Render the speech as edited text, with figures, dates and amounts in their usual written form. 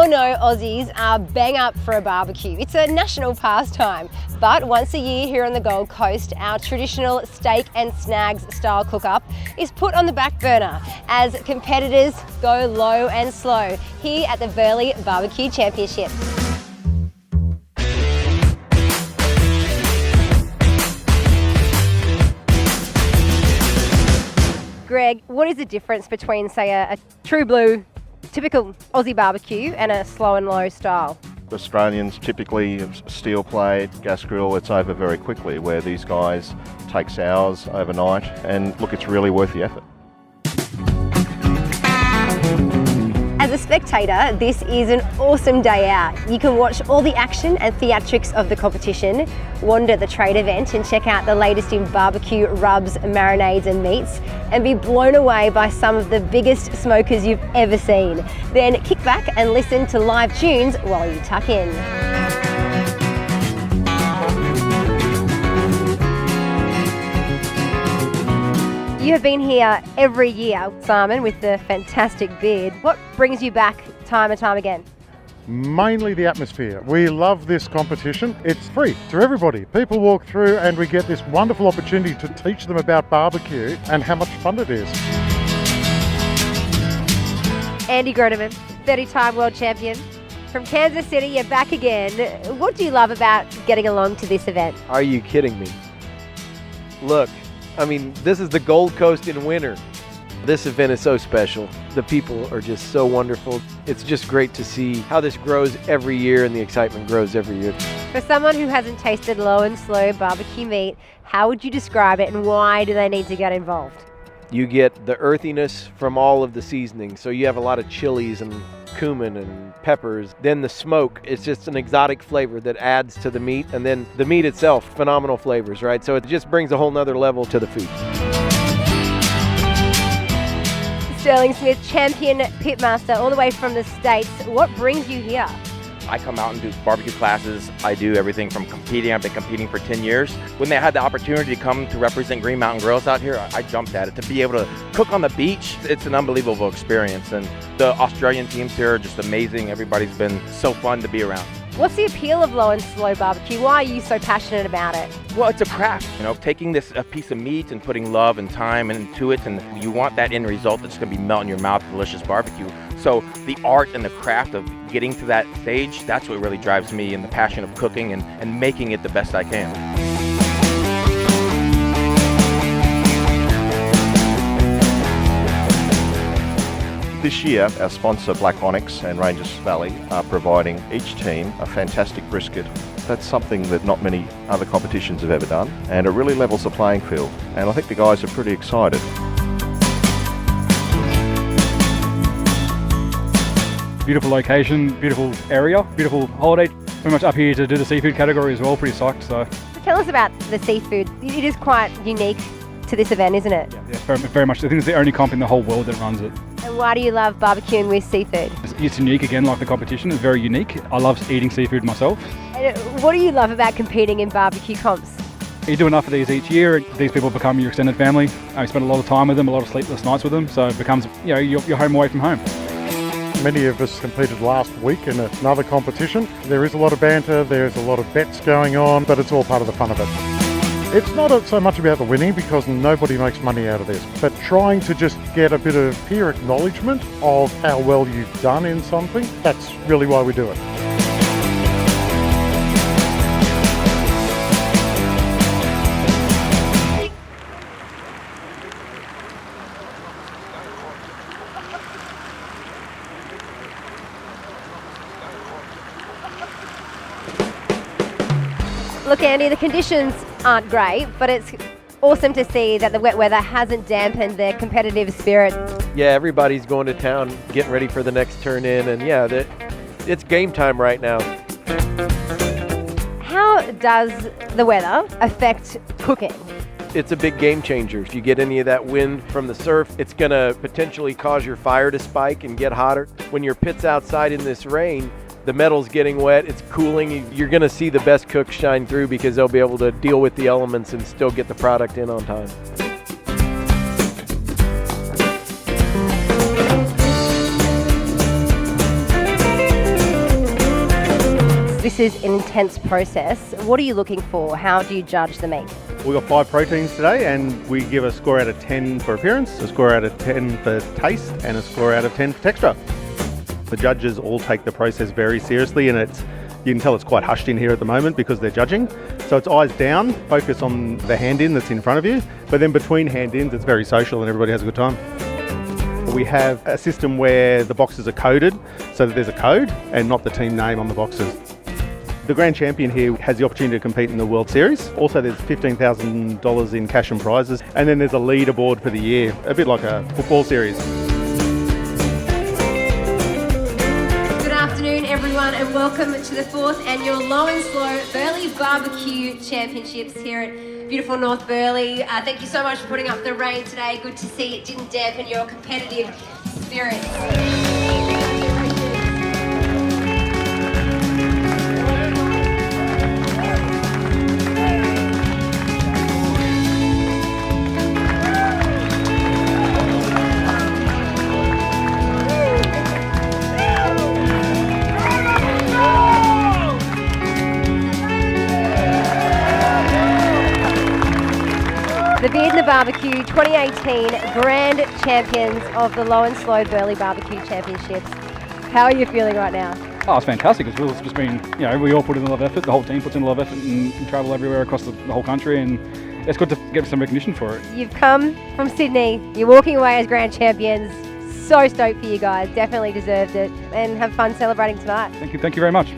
all know Aussies are bang up for a barbecue. It's a national pastime. But once a year here on the Gold Coast, our traditional steak and snags style cook-up is put on the back burner as competitors go low and slow here at the Burleigh BBQ Championships. Greg, what is the difference between, say, a true blue, typical Aussie barbecue and a slow and low style? Australians typically steel plate, gas grill, it's over very quickly, where these guys takes hours overnight, and look, it's really worth the effort. As a spectator, this is an awesome day out. You can watch all the action and theatrics of the competition, wander the trade event and check out the latest in barbecue rubs, marinades and meats, and be blown away by some of the biggest smokers you've ever seen. Then kick back and listen to live tunes while you tuck in. You have been here every year, Simon, with the fantastic beard. What brings you back time and time again? Mainly the atmosphere. We love this competition. It's free to everybody. People walk through and we get this wonderful opportunity to teach them about barbecue and how much fun it is. Andy Groneman, 30-time world champion. From Kansas City, you're back again. What do you love about getting along to this event? Are you kidding me? Look, I mean, this is the Gold Coast in winter. This event is so special. The people are just so wonderful. It's just great to see how this grows every year and the excitement grows every year. For someone who hasn't tasted low and slow barbecue meat, how would you describe it and why do they need to get involved? You get the earthiness from all of the seasonings. So you have a lot of chilies and cumin and peppers. Then the smoke, it's just an exotic flavor that adds to the meat. And then the meat itself, phenomenal flavors, right? So it just brings a whole nother level to the food. Sterling Smith, champion pitmaster all the way from the States. What brings you here? I come out and do barbecue classes. I do everything from competing. I've been competing for 10 years. When they had the opportunity to come to represent Green Mountain Grills out here, I jumped at it. To be able to cook on the beach, it's an unbelievable experience. And the Australian teams here are just amazing. Everybody's been so fun to be around. What's the appeal of low and slow barbecue? Why are you so passionate about it? Well, it's a craft, you know, taking a piece of meat and putting love and time into it, and you want that end result that's going to be melt in your mouth, delicious barbecue. So the art and the craft of getting to that stage, that's what really drives me, and the passion of cooking and making it the best I can. This year, our sponsor Black Onyx and Ranges Valley are providing each team a fantastic brisket. That's something that not many other competitions have ever done, and it really levels the playing field. And I think the guys are pretty excited. Beautiful location, beautiful area, beautiful holiday. Pretty much up here to do the seafood category as well, pretty psyched. So tell us about the seafood. It is quite unique to this event, isn't it? Yeah, very much. I think it's the only comp in the whole world that runs it. And why do you love barbecuing with seafood? It's unique again, like the competition. It's very unique. I love eating seafood myself. And what do you love about competing in barbecue comps? You do enough of these each year, these people become your extended family. You spend a lot of time with them, a lot of sleepless nights with them, so it becomes, you know, you're home away from home. Many of us competed last week in another competition. There is a lot of banter, there's a lot of bets going on, but it's all part of the fun of it. It's not so much about the winning because nobody makes money out of this, but trying to just get a bit of peer acknowledgement of how well you've done in something. That's really why we do it. Look, Andy, the conditions aren't great, but it's awesome to see that the wet weather hasn't dampened their competitive spirit. Yeah, everybody's going to town, getting ready for the next turn in, and yeah, it's game time right now. How does the weather affect cooking? It's a big game changer. If you get any of that wind from the surf, it's going to potentially cause your fire to spike and get hotter. When your pit's outside in this rain, the metal's getting wet, it's cooling. You're going to see the best cooks shine through because they'll be able to deal with the elements and still get the product in on time. This is an intense process. What are you looking for? How do you judge the meat? We've got 5 proteins today, and we give a score out of 10 for appearance, a score out of 10 for taste, and a score out of 10 for texture. The judges all take the process very seriously, and you can tell it's quite hushed in here at the moment because they're judging. So it's eyes down, focus on the hand-in that's in front of you, but then between hand-ins it's very social and everybody has a good time. We have a system where the boxes are coded so that there's a code and not the team name on the boxes. The grand champion here has the opportunity to compete in the World Series. Also, there's $15,000 in cash and prizes, and then there's a leaderboard for the year, a bit like a football series. Good afternoon, everyone, and welcome to the 4th annual Low and Slow Burleigh BBQ Championships here at beautiful North Burleigh. Thank you so much for putting up the rain today. Good to see it didn't dampen your competitive spirit. The Beard and the Barbecue 2018 Grand Champions of the Low and Slow Burleigh BBQ Championships. How are you feeling right now? Oh, it's fantastic. It's just been, we all put in a lot of effort. The whole team puts in a lot of effort and travel everywhere across the whole country, and it's good to get some recognition for it. You've come from Sydney. You're walking away as Grand Champions. So stoked for you guys. Definitely deserved it. And have fun celebrating tonight. Thank you very much.